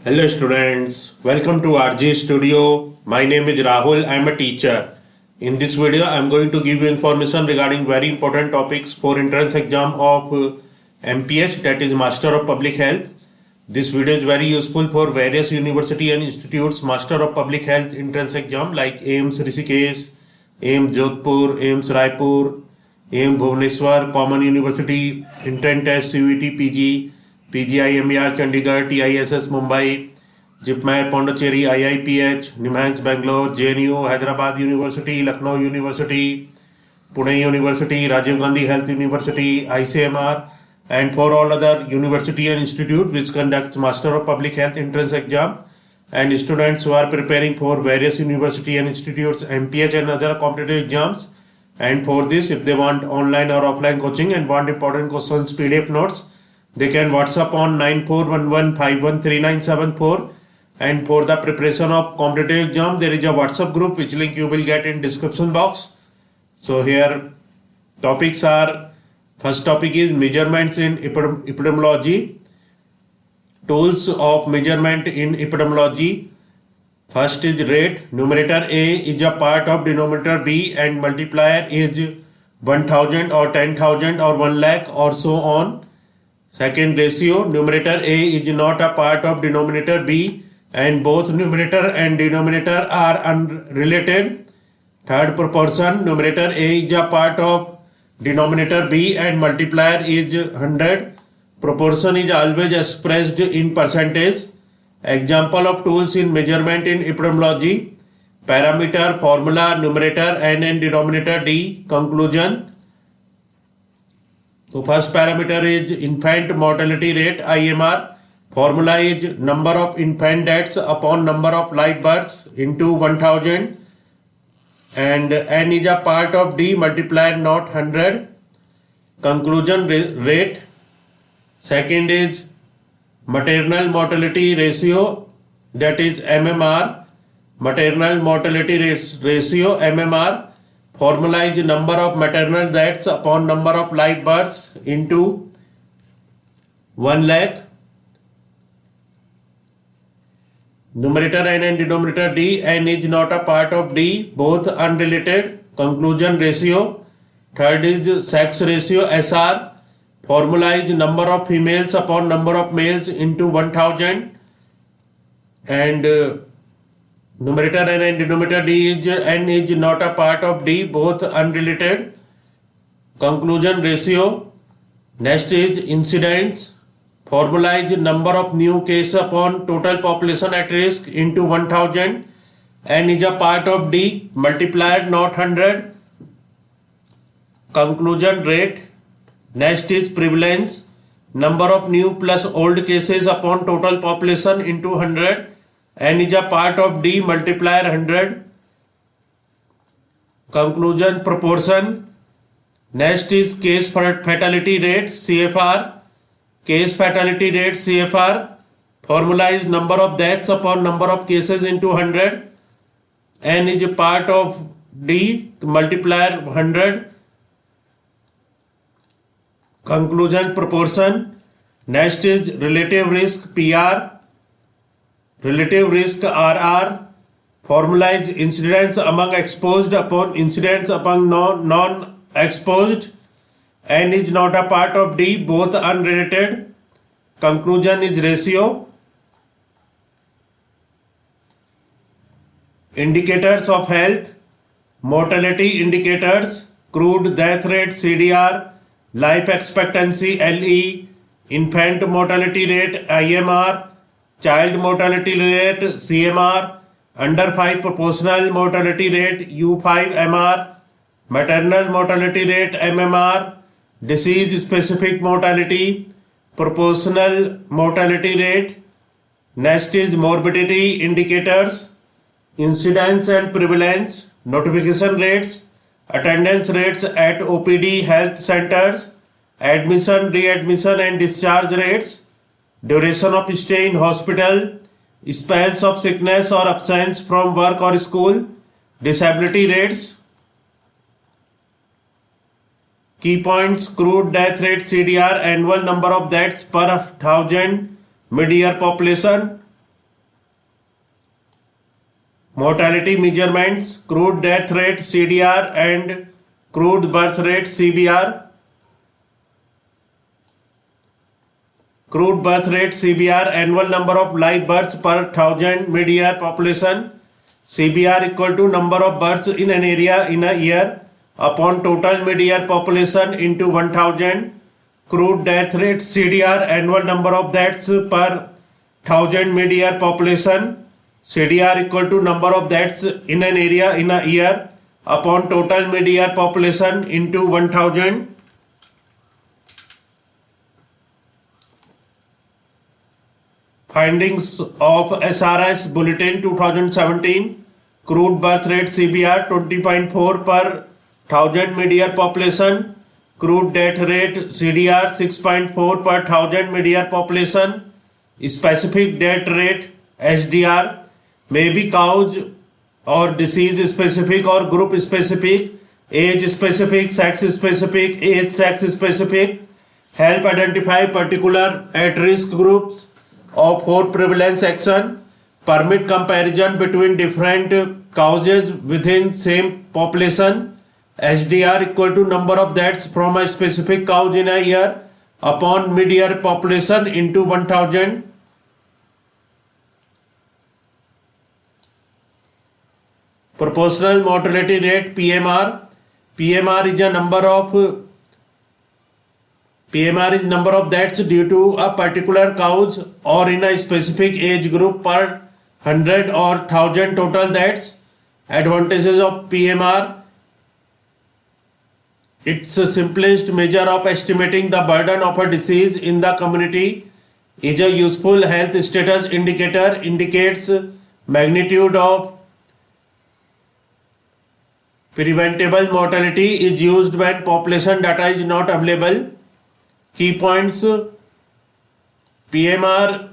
Hello students, welcome to RG Studio. My name is Rahul. I am a teacher. In this video, I am going to give you information regarding very important topics for entrance exam of MPH, that is Master of Public Health. This video is very useful for various university and institutes Master of Public Health entrance exam like AIIMS Rishikesh, AIIMS Jodhpur, AIIMS Raipur, AIIMS Bhubaneswar, Common University, Entrance Test CUET PG, PGI-MER Chandigarh, TISS Mumbai, JIPMER Pondicherry, IIPH, NIMHANS Bangalore, JNU, Hyderabad University, Lucknow University, Pune University, Rajiv Gandhi Health University, ICMR, and for all other university and institute which conducts Master of Public Health entrance exam, and students who are preparing for various university and institutes, MPH and other competitive exams. And for this, if they want online or offline coaching and want important questions, PDF notes, they can WhatsApp on 9411513974. And for the preparation of competitive exam, there is a WhatsApp group which link you will get in description box. So here topics are, first topic is measurements in epidemiology, tools of measurement in epidemiology. First is rate. Numerator A is a part of denominator B and multiplier is 1000 or 10,000 or 1 lakh or so on. Second, ratio. Numerator A is not a part of denominator B and both numerator and denominator are unrelated. Third, proportion. Numerator A is a part of denominator B and multiplier is 100. Proportion is always expressed in percentage. Example of tools in measurement in epidemiology: parameter, formula, numerator N and denominator D. Conclusion. So first parameter is infant mortality rate, IMR. Formula is number of infant deaths upon number of live births into 1000, and N is a part of D multiplier, not 100. Conclusion rate. Second is maternal mortality ratio, that is MMR. Maternal mortality ratio, MMR. Formula is number of maternal deaths upon number of live births into 1 lakh. Numerator N and denominator D. N is not a part of D, both unrelated. Conclusion ratio. Third is sex ratio, SR. Formula is number of females upon number of males into 1000, and numerator N and denominator D is N is not a part of D, both unrelated. Conclusion ratio. Next is incidence. Formula is number of new cases upon total population at risk into 1000. N is a part of D, multiplier, not 100. Conclusion rate. Next is prevalence. Number of new plus old cases upon total population into 100. N is a part of D, multiplier 100. Conclusion proportion. Next is case fatality rate, CFR. Case fatality rate, CFR. Formula is number of deaths upon number of cases into 100. N is a part of D, multiplier 100. Conclusion proportion. Next is relative risk, PR. Relative risk, RR. Formula is incidence among exposed upon incidence among non-exposed. N is not a part of D, both unrelated. Conclusion is ratio. Indicators of health. Mortality indicators: crude death rate, CDR. Life expectancy, LE. Infant mortality rate, IMR. Child mortality rate, CMR. Under 5 proportional mortality rate, U5MR. Maternal mortality rate, MMR. Disease specific mortality, proportional mortality rate. Next is morbidity indicators: incidence and prevalence, notification rates, attendance rates at OPD health centers, admission, readmission and discharge rates, duration of stay in hospital, spells of sickness or absence from work or school, disability rates. Key points: crude death rate, CDR, annual number of deaths per 1000 mid-year population, Mortality measurements, crude death rate CDR and crude birth rate CBR. Crude birth rate CBR, annual number of live births per 1000 mid-year population. CBR equal to number of births in an area in a year upon total mid-year population into 1000. Crude death rate CDR, annual number of deaths per 1000 mid-year population. CDR equal to number of deaths in an area in a year upon total mid-year population into 1000. Findings of SRS Bulletin 2017. Crude birth rate CBR 20.4 per 1000 mid-year population. Crude death rate CDR 6.4 per 1000 mid-year population. Specific death rate SDR may be cause or disease specific or group specific, age specific, sex specific, sex specific. Help identify particular at-risk groups of for prevalence action. Permit comparison between different causes within same population. SDR equal to number of deaths from a specific cause in a year upon mid-year population into 1000. Proportional mortality rate PMR. PMR is number of deaths due to a particular cause or in a specific age group per 100 or 1000 total deaths. Advantages of PMR. It's the simplest measure of estimating the burden of a disease in the community. Is a useful health status indicator, indicates magnitude of preventable mortality, is used when population data is not available. Key points. PMR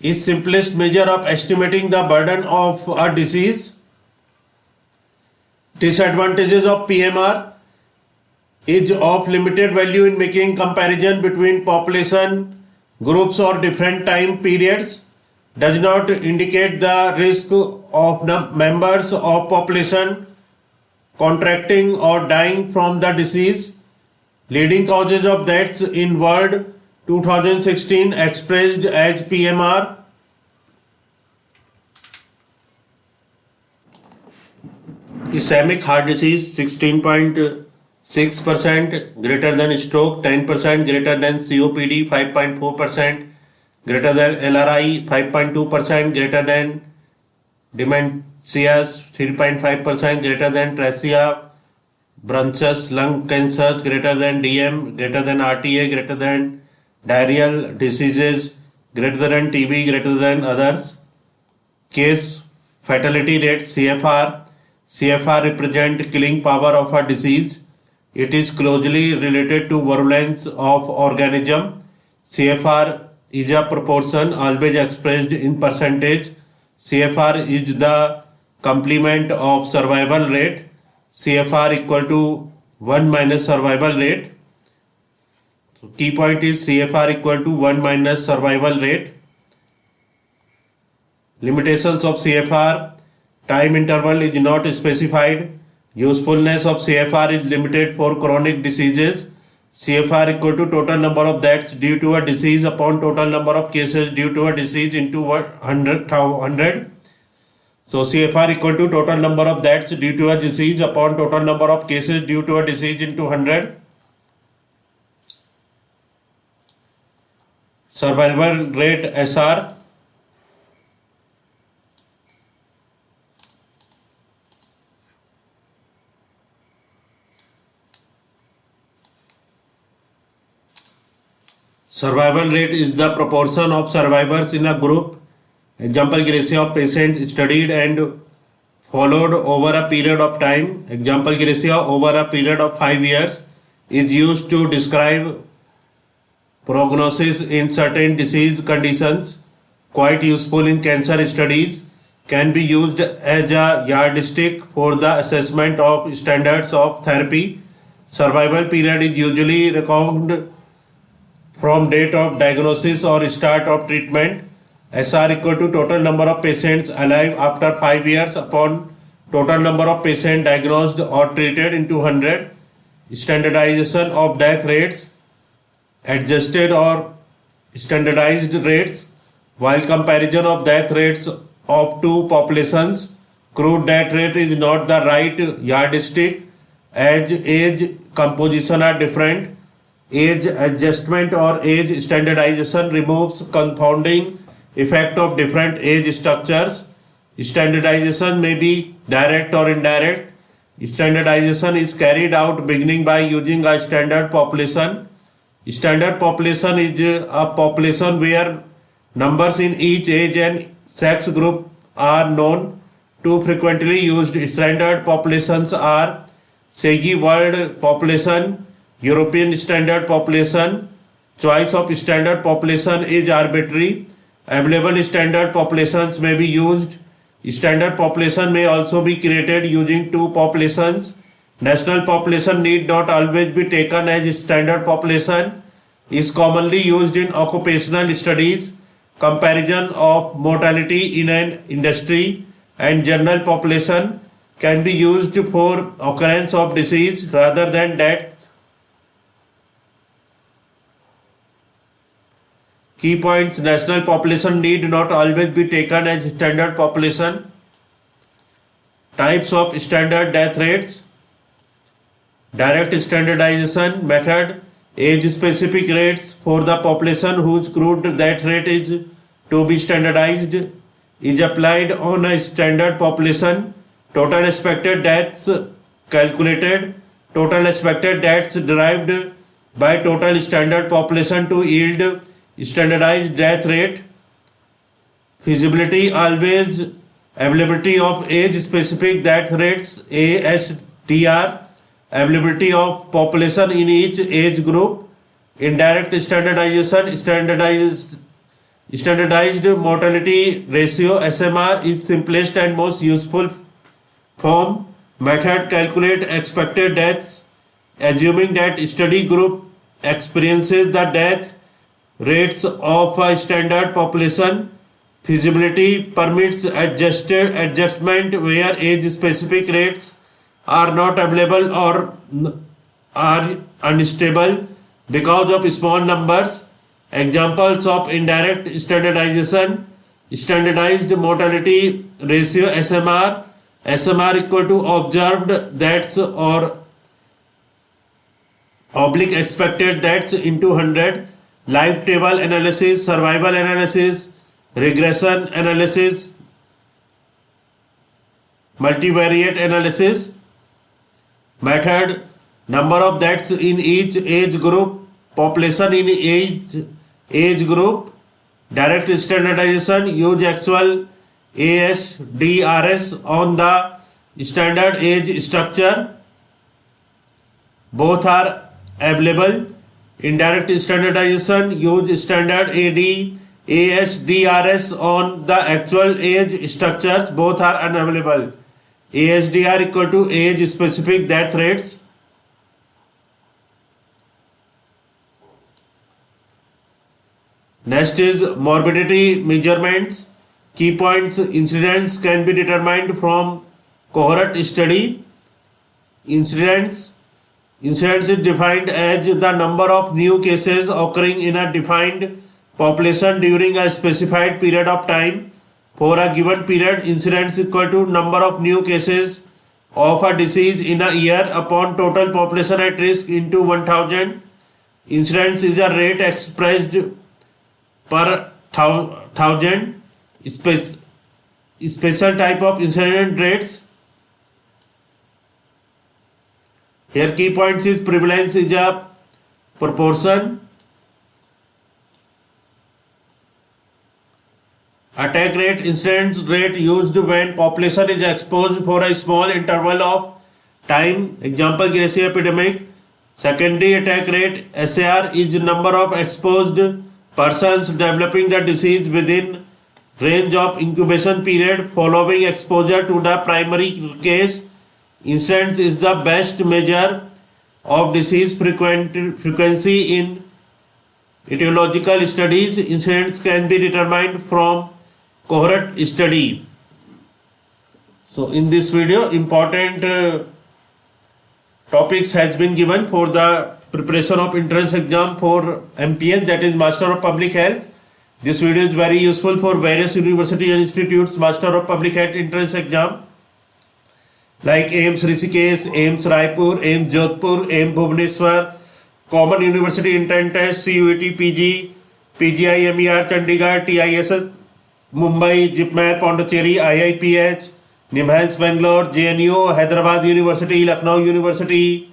is simplest measure of estimating the burden of a disease. Disadvantages of PMR is of limited value in making comparison between population groups or different time periods. Does not indicate the risk of the members of population contracting or dying from the disease. Leading causes of deaths in world 2016 expressed as PMR. Ischemic heart disease 16.6% greater than stroke, 10% greater than COPD, 5.4% greater than LRI, 5.2% greater than dementias, 3.5% greater than trachea, bronchus, lung cancers greater than DM, greater than RTA, greater than diarrheal diseases, greater than TB, greater than others. Case fatality rate CFR. CFR represent killing power of a disease. It is closely related to virulence of organism. CFR is a proportion always expressed in percentage. CFR is the complement of survival rate. CFR equal to 1 minus survival rate. So key point is CFR equal to 1 minus survival rate. Limitations of CFR. Time interval is not specified. Usefulness of CFR is limited for chronic diseases. CFR equal to total number of deaths due to a disease upon total number of cases due to a disease into 100. So CFR equal to total number of deaths due to a disease upon total number of cases due to a disease into 100. Survival rate SR. Survival rate is the proportion of survivors in a group. Example ratio of patients studied and followed over a period of time. Example ratio over a period of 5 years is used to describe prognosis in certain disease conditions. Quite useful in cancer studies. Can be used as a yardstick for the assessment of standards of therapy. Survival period is usually reckoned from date of diagnosis or start of treatment. SR equal to total number of patients alive after 5 years upon total number of patients diagnosed or treated into 100. Standardization of death rates, adjusted or standardized rates, while comparison of death rates of two populations. Crude death rate is not the right yardstick as age composition are different. Age adjustment or age standardization removes confounding effect of different age structures. Standardization may be direct or indirect. Standardization is carried out beginning by using a standard population. Standard population is a population where numbers in each age and sex group are known. Two frequently used standard populations are SEGI World Population, European Standard Population. Choice of standard population is arbitrary. Available standard populations may be used. Standard population may also be created using two populations. National population need not always be taken as standard population. Is commonly used in occupational studies, comparison of mortality in an industry, and general population can be used for occurrence of disease rather than death. Key points: national population need not always be taken as standard population. Types of standard death rates: direct standardization method, age specific rates for the population whose crude death rate is to be standardized, is applied on a standard population. Total expected deaths calculated. Total expected deaths derived by total standard population to yield standardized death rate. Feasibility always. Availability of age specific death rates ASDR. Availability of population in each age group. Indirect standardization. Standardized mortality ratio SMR is simplest and most useful form. Method: calculate expected deaths assuming that study group experiences the death rates of a standard population. Feasibility permits adjustment where age specific rates are not available or are unstable because of small numbers. Examples of indirect standardization: standardized mortality ratio SMR. SMR equal to observed deaths or oblique expected deaths into 100. Life table analysis, survival analysis, regression analysis, multivariate analysis. Method: number of deaths in each age group, population in age group. Direct standardization: use actual ASDRS on the standard age structure. Both are available. Indirect standardization: use standard ASDRS on the actual age structures. Both are unavailable. ASDR equal to age specific death rates. Next is morbidity measurements. Key points: incidence can be determined from cohort study. Incidence is defined as the number of new cases occurring in a defined population during a specified period of time. For a given period, incidence equal to number of new cases of a disease in a year upon total population at risk into 1000. Incidence is a rate expressed per thousand. Special type of incidence rates. Here key points is prevalence is a proportion. Attack rate: incidence rate used when population is exposed for a small interval of time. Example: Gracie epidemic. Secondary attack rate SAR is number of exposed persons developing the disease within range of incubation period following exposure to the primary case. Incidence is the best measure of disease frequency in etiological studies. Incidents can be determined from cohort study. So in this video, important topics has been given for the preparation of entrance exam for MPH, that is Master of Public Health. This video is very useful for various university and institutes Master of Public Health entrance exam like AIIMS Rishikesh, AIIMS Raipur, AIIMS Jodhpur, AIIMS Bhubaneswar, Common University Entrance Test, CUET PG, PGI MER Chandigarh, TISS Mumbai, JIPMER Pondicherry, IIPH, NIMHANS Bangalore, JNU, Hyderabad University, Lucknow University,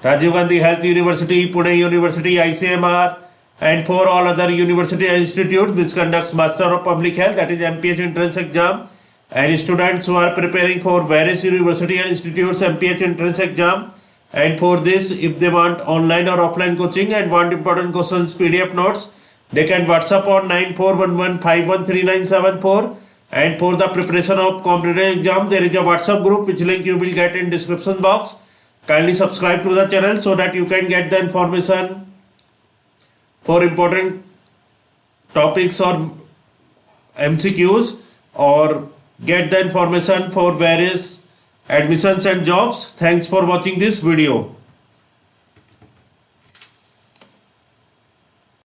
Rajiv Gandhi Health University, Pune University, ICMR, and for all other university and institutes which conducts Master of Public Health, that is MPH entrance exam, and students who are preparing for various university and institutes MPH entrance exam, and for this, if they want online or offline coaching and want important questions PDF notes, they can WhatsApp on 9411513974. And for the preparation of competitive exam, there is a WhatsApp group which link you will get in description box. Kindly subscribe to the channel so that you can get the information for important topics or MCQs, or get the information for various admissions and jobs. Thanks for watching this video.